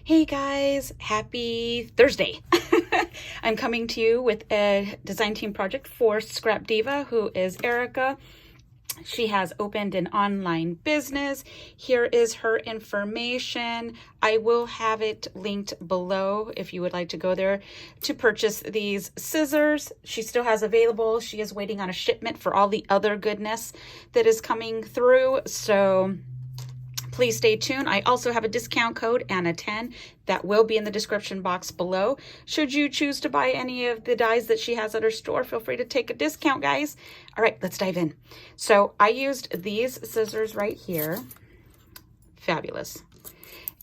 Hey guys, happy Thursday. I'm coming to you with a design team project for Scrap Diva, who is Erica. She has opened an online business. Here is her information. I will have it linked below if you would like to go there to purchase these scissors. She still has available. She is waiting on a shipment for all the other goodness that is coming through. So please stay tuned. I also have a discount code, Anna10, that will be in the description box below. Should you choose to buy any of the dies that she has at her store, feel free to take a discount, guys. All right, let's dive in. So I used these scissors right here. Fabulous.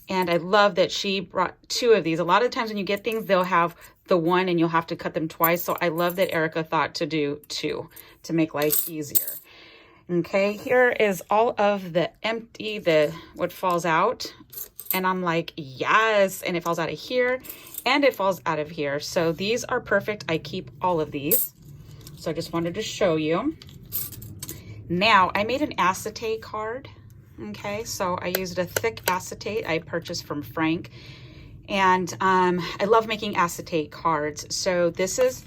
And I love that she brought two of these. A lot of times when you get things, they'll have the one and you'll have to cut them twice. So I love that Erica thought to do two to make life easier. Okay, here is all of the empty, what falls out. And I'm like, yes. And it falls out of here and it falls out of here. So these are perfect. I keep all of these. So I just wanted to show you. Now I made an acetate card. Okay, so I used a thick acetate I purchased from Frank. And I love making acetate cards. So this is,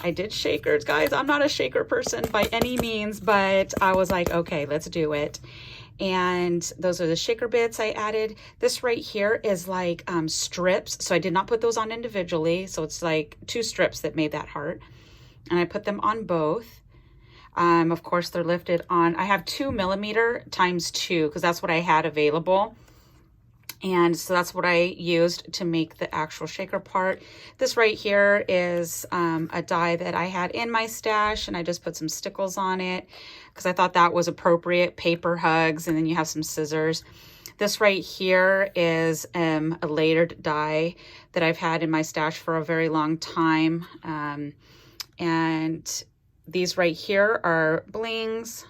I did shakers, guys. I'm not a shaker person by any means, but I was like, okay, let's do it. And those are the shaker bits I added. This right here is like strips. So I did not put those on individually. So it's like two strips that made that heart. And I put them on both. Of course, they're lifted on, I have 2mm times 2 because that's what I had available. And so that's what I used to make the actual shaker part. This right here is a die that I had in my stash, and I just put some stickles on it because I thought that was appropriate. Paper hugs, and then you have some scissors. This right here is a layered die that I've had in my stash for a very long time. And these right here are blings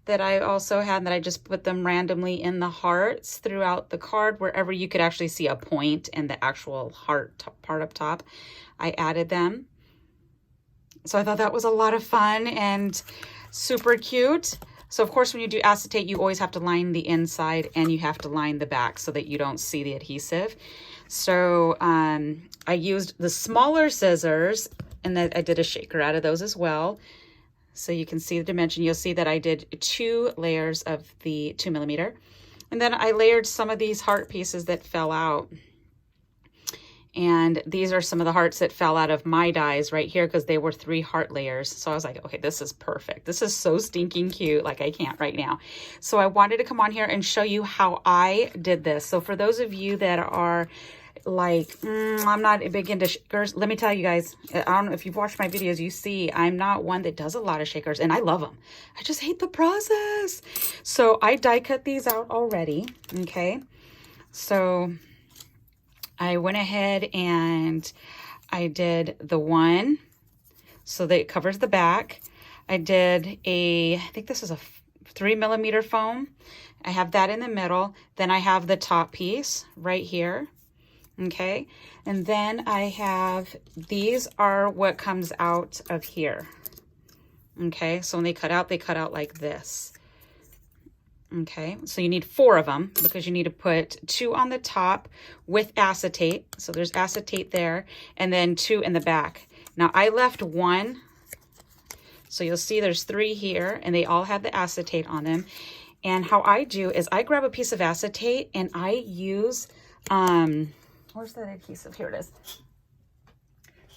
that I also had, that I just put them randomly in the hearts throughout the card, wherever you could actually see a point and the actual heart part up top. I added them. So I thought that was a lot of fun and super cute. So of course, when you do acetate, you always have to line the inside and you have to line the back so that you don't see the adhesive. So I used the smaller scissors, and then I did a shaker out of those as well. So you can see the dimension. You'll see that I did 2 layers of the 2mm. And then I layered some of these heart pieces that fell out. And these are some of the hearts that fell out of my dies right here because they were 3 heart layers. So I was like, okay, this is perfect. This is so stinking cute. Like, I can't right now. So I wanted to come on here and show you how I did this. So for those of you that are like, I'm not big into shakers, let me tell you guys, I don't know if you've watched my videos, you see I'm not one that does a lot of shakers, and I love them. I just hate the process. So I die cut these out already. Okay, so I went ahead and I did the one so that it covers the back. I did I think this is a 3mm foam. I have that in the middle. Then I have the top piece right here. Okay, and then I have, these are what comes out of here. Okay, so when they cut out like this. Okay, so you need 4 of them because you need to put 2 on the top with acetate. So there's acetate there, and then 2 in the back. Now I left 1. So you'll see there's 3 here, and they all have the acetate on them. And how I do is I grab a piece of acetate and I use, where's that adhesive? Here it is.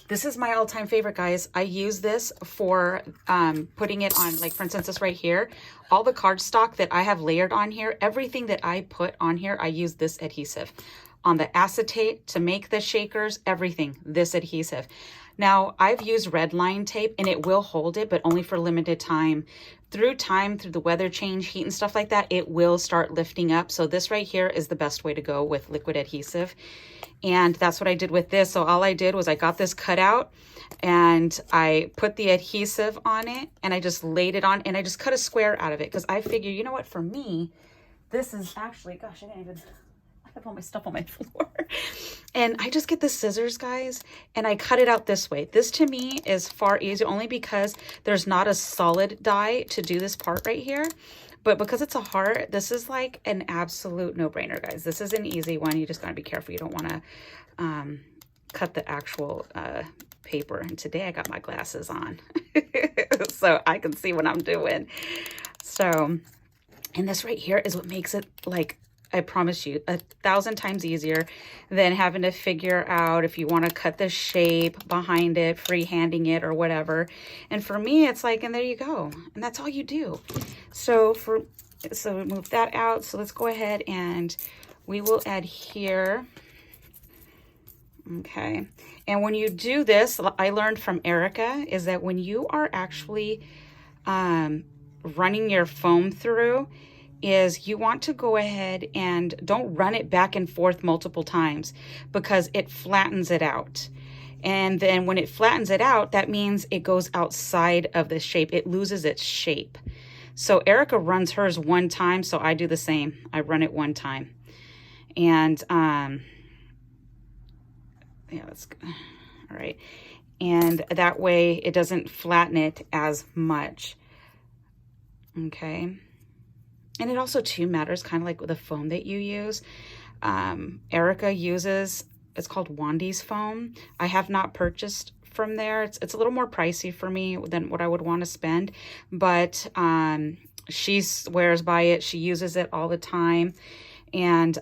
This is my all-time favorite, guys. I use this for putting it on, like for instance, this right here. All the cardstock that I have layered on here, everything that I put on here, I use this adhesive. On the acetate to make the shakers, everything, this adhesive. Now, I've used red line tape and it will hold it, but only for limited time. Through the weather change, heat and stuff like that, it will start lifting up. So this right here is the best way to go with liquid adhesive. And that's what I did with this. So all I did was I got this cut out and I put the adhesive on it and I just laid it on and I just cut a square out of it because I figure, you know what, for me, this is actually, gosh, I didn't even, I have all my stuff on my floor. And I just get the scissors, guys, and I cut it out this way. This to me is far easier only because there's not a solid die to do this part right here. But because it's a heart, this is like an absolute no-brainer, guys. This is an easy one. You just gotta be careful. You don't want to cut the actual paper. And today I got my glasses on so I can see what I'm doing. So, and this right here is what makes it, like, I promise you, 1,000 times easier than having to figure out if you want to cut the shape behind it, freehanding it or whatever. And for me, it's like, and there you go. And that's all you do. So we move that out. So let's go ahead and we will add here. Okay. And when you do this, I learned from Erica, is that when you are actually running your foam through, is you want to go ahead and don't run it back and forth multiple times, because it flattens it out. And then when it flattens it out, that means it goes outside of the shape. It loses its shape. So Erica runs hers one time, so I do the same. I run it one time. And yeah, that's good. All right. And that way it doesn't flatten it as much. Okay. And it also too matters kind of like with the foam that you use. Erica uses, it's called Wandy's foam. I have not purchased from there. It's a little more pricey for me than what I would want to spend, but she swears by it. She uses it all the time. And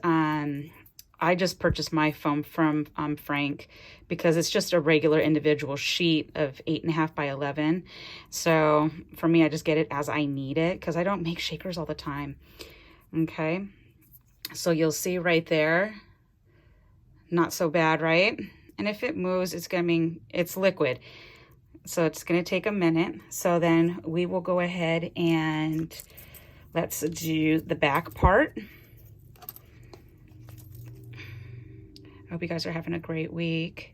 I just purchased my foam from Frank, because it's just a regular individual sheet of 8.5 by 11. So for me, I just get it as I need it, because I don't make shakers all the time. Okay. So you'll see right there, not so bad, right? And if it moves, it's it's liquid. So it's going to take a minute. So then we will go ahead and let's do the back part. I hope you guys are having a great week.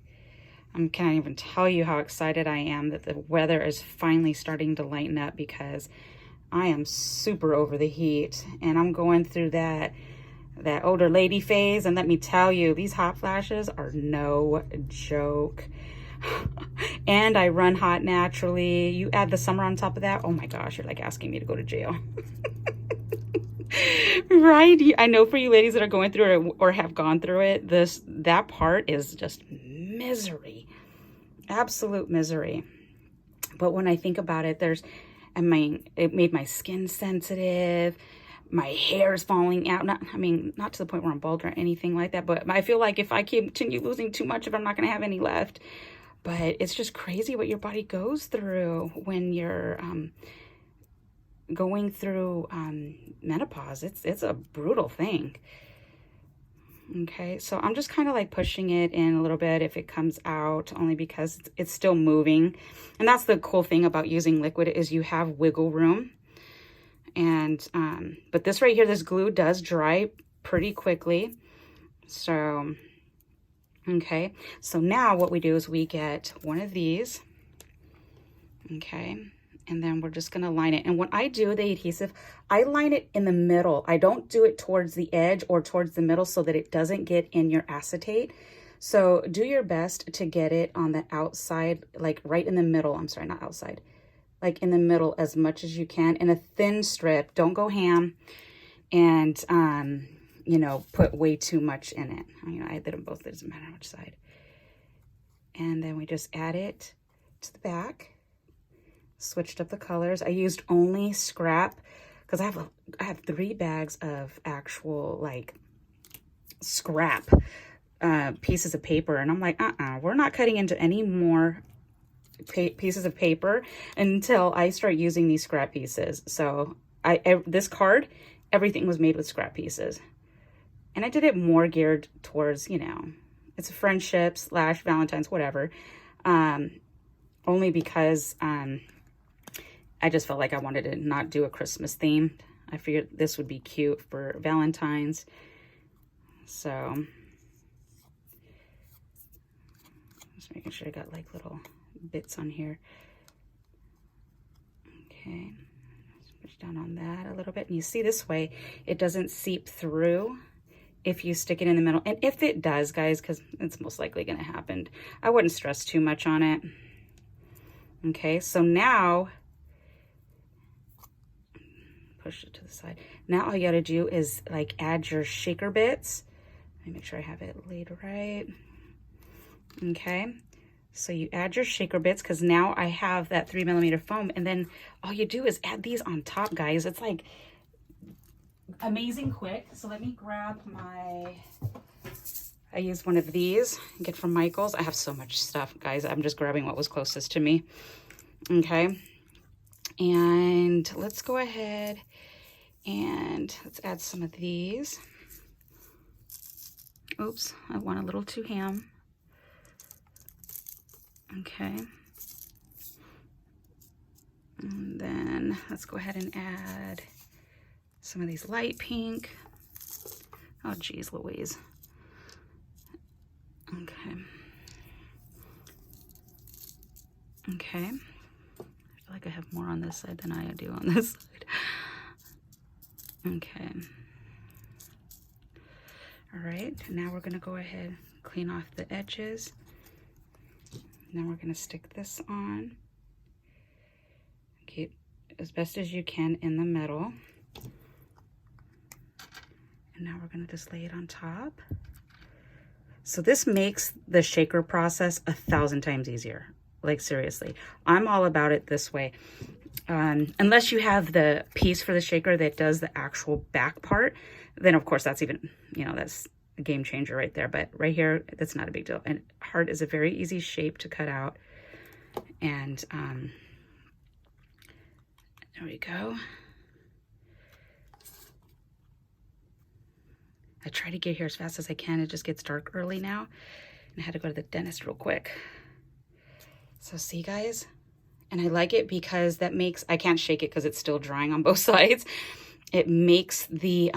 I can't even tell you how excited I am that the weather is finally starting to lighten up, because I am super over the heat and I'm going through that older lady phase. And let me tell you, these hot flashes are no joke. And I run hot naturally. You add the summer on top of that, oh my gosh, you're like asking me to go to jail. Right? I know for you ladies that are going through it or have gone through it, that part is just misery, absolute misery. But when I think about it, it made my skin sensitive. My hair is falling out. Not to the point where I'm bald or anything like that, but I feel like if I continue losing too much of it, I'm not going to have any left. But it's just crazy what your body goes through when you're going through menopause. It's a brutal thing. Okay, so I'm just kind of like pushing it in a little bit if it comes out, only because it's still moving. And that's the cool thing about using liquid, is you have wiggle room. And but this right here, this glue does dry pretty quickly. So okay, so now what we do is we get one of these. Okay, and then we're just going to line it. And when I do the adhesive, I line it in the middle. I don't do it towards the edge or towards the middle, so that it doesn't get in your acetate. So do your best to get it on the outside, like right in the middle. I'm sorry, not outside, like in the middle as much as you can, in a thin strip. Don't go ham and, you know, put way too much in it. You know, I did them both. It doesn't matter which side. And then we just add it to the back. Switched up the colors. I used only scrap, because I have 3 bags of actual like scrap pieces of paper, and I'm like, we're not cutting into any more pieces of paper until I start using these scrap pieces. So this card, everything was made with scrap pieces, and I did it more geared towards, you know, it's a friendship / Valentine's, whatever. Only because I just felt like I wanted to not do a Christmas theme. I figured this would be cute for Valentine's. So just making sure I got like little bits on here. Okay, let's push down on that a little bit. And you see, this way it doesn't seep through if you stick it in the middle. And if it does, guys, because it's most likely going to happen, I wouldn't stress too much on it. Okay, so now push it to the side. Now all you gotta do is like add your shaker bits. Let me make sure I have it laid right. Okay, so you add your shaker bits because now I have that 3mm foam, and then all you do is add these on top, guys. It's like amazing quick. So let me grab my, I use one of these, get from Michael's. I have so much stuff, guys. I'm just grabbing what was closest to me. Okay, and let's go ahead and let's add some of these. Oops, I went a little too ham. Okay. And then let's go ahead and add some of these light pink. Oh, geez Louise. Okay. Okay. I feel like I have more on this side than I do on this side. Okay. All right, now we're gonna go ahead and clean off the edges. Now we're gonna stick this on. Keep as best as you can in the middle. And now we're gonna just lay it on top. So this makes the shaker process 1,000 times easier. Like seriously, I'm all about it this way. Unless you have the piece for the shaker that does the actual back part, then of course that's even, you know, that's a game changer right there. But right here, that's not a big deal. And heart is a very easy shape to cut out. And there we go. I try to get here as fast as I can. It just gets dark early now. And I had to go to the dentist real quick. So see, guys? And I like it because that makes, I can't shake it because it's still drying on both sides. It makes the,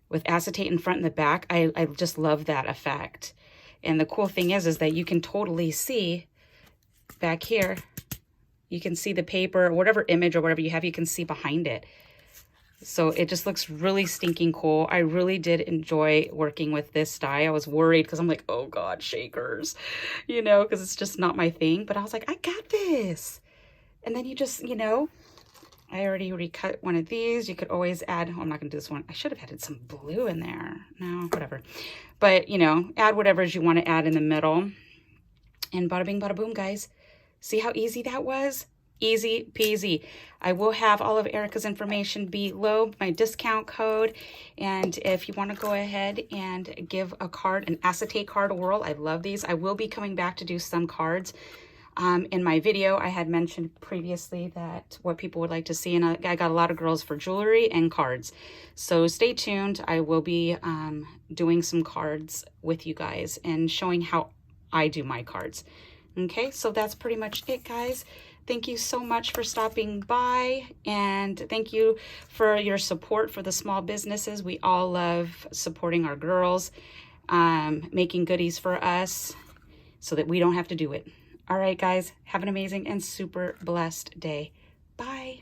with acetate in front and the back, I just love that effect. And the cool thing is that you can totally see back here, you can see the paper, whatever image or whatever you have, you can see behind it. So it just looks really stinking cool. I really did enjoy working with this die. I was worried because I'm like, oh God, shakers, you know, because it's just not my thing. But I was like, I got this. And then you just, you know, I already recut one of these. You could always add, oh, I'm not going to do this one. I should have added some blue in there. No, whatever. But, you know, add whatever you want to add in the middle. And bada bing, bada boom, guys. See how easy that was? Easy peasy. I will have all of Erica's information below, my discount code. And if you want to go ahead and give a card, an acetate card a whirl, I love these. I will be coming back to do some cards. In my video, I had mentioned previously that what people would like to see, and I got a lot of girls for jewelry and cards. So stay tuned. I will be doing some cards with you guys and showing how I do my cards. Okay, so that's pretty much it, guys. Thank you so much for stopping by, and thank you for your support for the small businesses. We all love supporting our girls, making goodies for us so that we don't have to do it. All right, guys, have an amazing and super blessed day. Bye.